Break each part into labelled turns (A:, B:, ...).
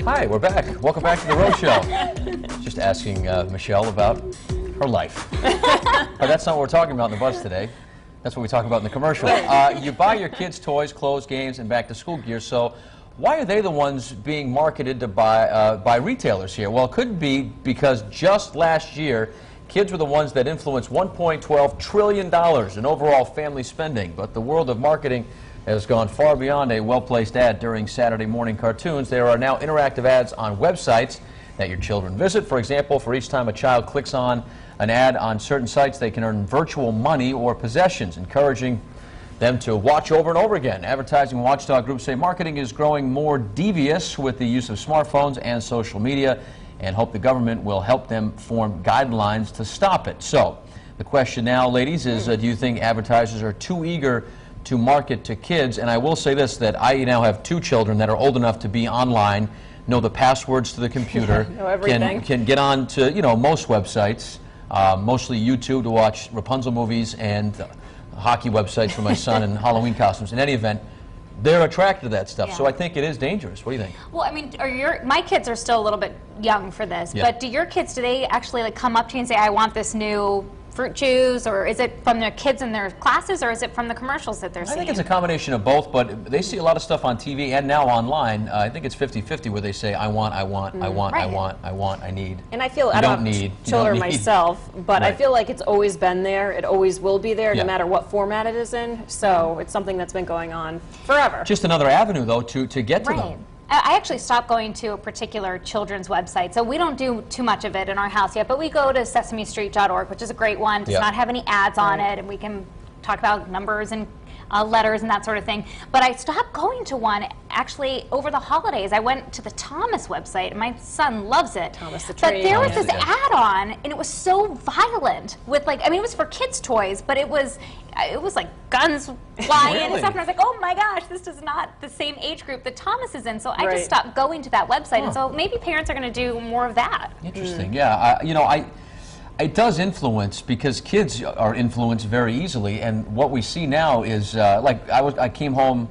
A: Hi, we're back. Welcome back to the Rose Show. Just asking Michelle about her life. But that's not what we're talking about in the bus today. That's what we talk about in the commercial. You buy your kids toys, clothes, games, and back-to-school gear, so why are they the ones being marketed to by retailers here? Well, it could be because just last year, kids were the ones that influenced $1.12 trillion in overall family spending. But the world of marketing has gone far beyond a well-placed ad during Saturday morning cartoons. There are now interactive ads on websites that your children visit. For example, for each time a child clicks on an ad on certain sites, they can earn virtual money or possessions, encouraging them to watch over and over again. Advertising watchdog groups say marketing is growing more devious with the use of smartphones and social media, and hope the government will help them form guidelines to stop it. So the question now, ladies, is do you think advertisers are too eager to market to kids? And I will say this, that I now have 2 children that are old enough to be online, know the passwords to the computer,
B: know everything.
A: Can get on to most websites, mostly YouTube to watch Rapunzel movies and hockey websites for my son and Halloween costumes. In any event, they're attracted to that stuff,
C: Yeah.
A: So I think it is dangerous. What do you think?
C: Well, I mean, my kids are still a little bit young for this,
A: Yeah.
C: but do your kids, do they actually come up to you and say, I want this new fruit juice, or is it from their kids in their classes, or is it from the commercials that they're seeing?
A: I think it's a combination of both, but they see a lot of stuff on TV and now online. I think it's 50-50 where they say, I want, I want, I want,
C: Right.
A: I want, I want, I need.
B: And I feel
A: You
B: I
A: don't
B: don't
A: need, you
B: have children
A: don't need.
B: myself, but I
A: Right.
B: feel like it's always been there. It always will be there,
A: Yeah.
B: no matter what format it is in. So it's something that's been going on forever.
A: Just another avenue, though, to get to
C: Right.
A: them.
C: I actually stopped going to a particular children's website, so we don't do too much of it in our house yet, but we go to sesamestreet.org, which is a great one. Does
A: Yeah.
C: not have any ads on it, and we can talk about numbers and letters and that sort of thing. But I stopped going to one actually over the holidays. I went to the Thomas website, and my son loves it.
B: Thomas the
C: But
B: Train.
C: there was
A: Thomas,
C: this
A: yeah.
C: ad on, and it was so violent with, like, I mean, it was for kids' toys, but it was like guns flying and
A: Really?
C: stuff, and I was like, oh my gosh, this is not the same age group that Thomas is in. So I
B: Right.
C: just stopped going to that website,
A: Huh.
C: and so maybe parents are going to do more of that.
A: Interesting. Yeah, it does influence because kids are influenced very easily, and what we see now is like I came home,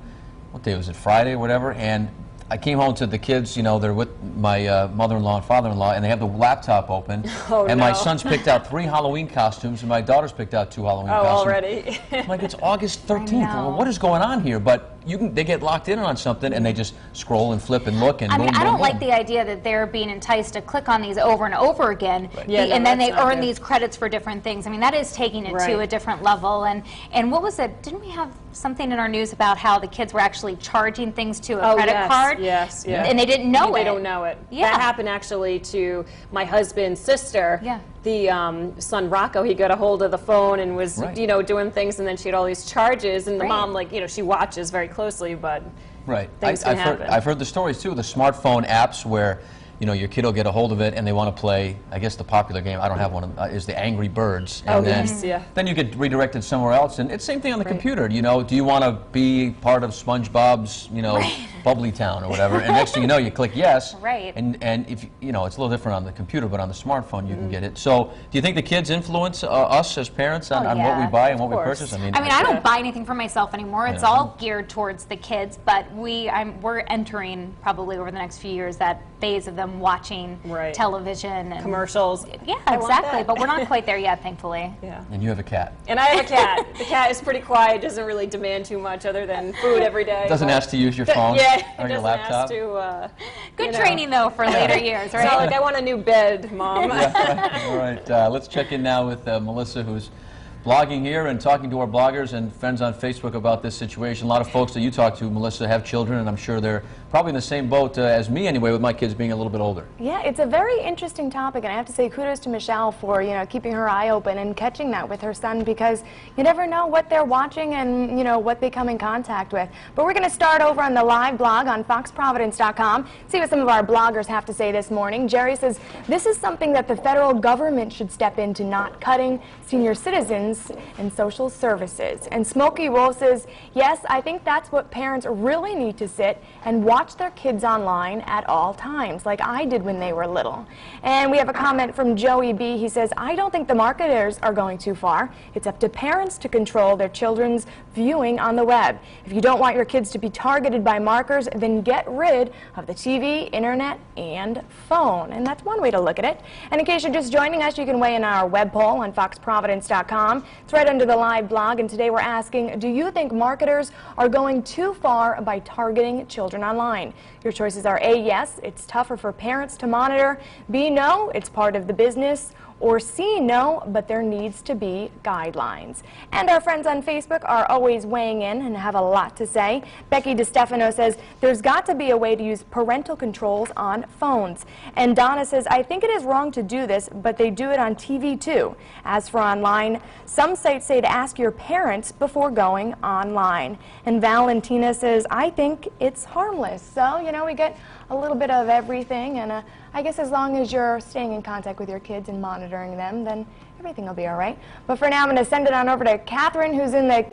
A: what day was it, Friday or whatever, and I came home to the kids, they're with my mother-in-law and father-in-law, and they have the laptop open,
B: Oh,
A: and my
B: no.
A: son's picked out 3 Halloween costumes, and my daughter's picked out 2 Halloween
B: Oh,
A: costumes.
B: already?
A: I'm like, it's August 13th.
C: know.
A: Well, what is going on here? But they get locked in on something, and they just scroll and flip and look, and
C: I mean,
A: boom,
C: I
A: boom,
C: don't like
A: boom.
C: the idea that they're being enticed to click on these over and over again,
B: Yeah, no,
C: and then they
B: that's not
C: earn
B: good.
C: these credits for different things. I mean, that is taking it to
B: Right.
C: a different level. And what was it? Didn't we have something in our news about how the kids were actually charging things to a credit
B: yes,
C: card?
B: Yes, yeah.
C: And they didn't know
B: They
C: it.
B: don't know it.
C: Yeah.
B: That happened actually to my husband's sister.
C: Yeah.
B: The son Rocco, he got a hold of the phone and was,
A: Right.
B: doing things, and then she had all these charges, and the
C: Right.
B: mom, she watches very closely, but
A: Right.
B: things can happen.
A: I've heard the stories too, the smartphone apps where your kid will get a hold of it and they want to play, I guess the popular game, I don't have one, is the Angry Birds. And
B: Oh,
A: then,
B: yes, yeah.
A: then you get redirected somewhere else. And it's the same thing on the
B: Right.
A: computer. Do you want to be part of SpongeBob's, Bubbly Town or whatever? And next thing you know, you click yes.
C: Right.
A: And if it's a little different on the computer, but on the smartphone you can get it. So do you think the kids influence us as parents on what we
C: yeah,
A: buy and what we
B: of course.
A: purchase?
C: I mean, I don't buy anything for myself anymore. It's
A: Yeah.
C: all geared towards the kids, but we're entering probably over the next few years that phase of them watching
B: Right.
C: television and
B: commercials.
C: Yeah,
B: I want
C: exactly.
B: that.
C: But we're not quite there yet, thankfully.
B: Yeah.
A: And you have a cat.
B: And I have a cat. The cat is pretty quiet, doesn't really demand too much other than food every day.
A: Doesn't
B: but-
A: ask to use your phone
B: Yeah,
A: or
B: it
A: your
B: doesn't
A: laptop.
B: ask to,
C: Good training though for later years,
B: It's not
C: right?
B: like I want a new bed, Mom.
A: All right, let's check in now with Melissa, who's blogging here and talking to our bloggers and friends on Facebook about this situation. A lot of folks that you talk to, Melissa, have children, and I'm sure they're probably in the same boat as me anyway, with my kids being a little bit older.
D: Yeah, it's a very interesting topic, and I have to say kudos to Michelle for, keeping her eye open and catching that with her son, because you never know what they're watching and, what they come in contact with. But we're going to start over on the live blog on foxprovidence.com, see what some of our bloggers have to say this morning. Jerry says, this is something that the federal government should step into, not cutting senior citizens and social services. And Smokey Wolf says, yes, I think that's what parents really need to sit and watch watch their kids online at all times, like I did when they were little. And we have a comment from Joey B. He says, I don't think the marketers are going too far. It's up to parents to control their children's viewing on the web. If you don't want your kids to be targeted by markers, then get rid of the TV, internet, and phone. And that's one way to look at it. And in case you're just joining us, you can weigh in on our web poll on foxprovidence.com. It's right under the live blog, and today we're asking, do you think marketers are going too far by targeting children online? Your choices are A, yes, it's tougher for parents to monitor, B, no, it's part of the business, or C, no, but there needs to be guidelines. And our friends on Facebook are always weighing in and have a lot to say. Becky DeStefano says, there's got to be a way to use parental controls on phones. And Donna says, I think it is wrong to do this, but they do it on TV too. As for online, some sites say to ask your parents before going online. And Valentina says, I think it's harmless. So, you know, we get a little bit of everything, and I guess as long as you're staying in contact with your kids and monitoring them, then everything will be all right. But for now, I'm going to send it on over to Catherine, who's in the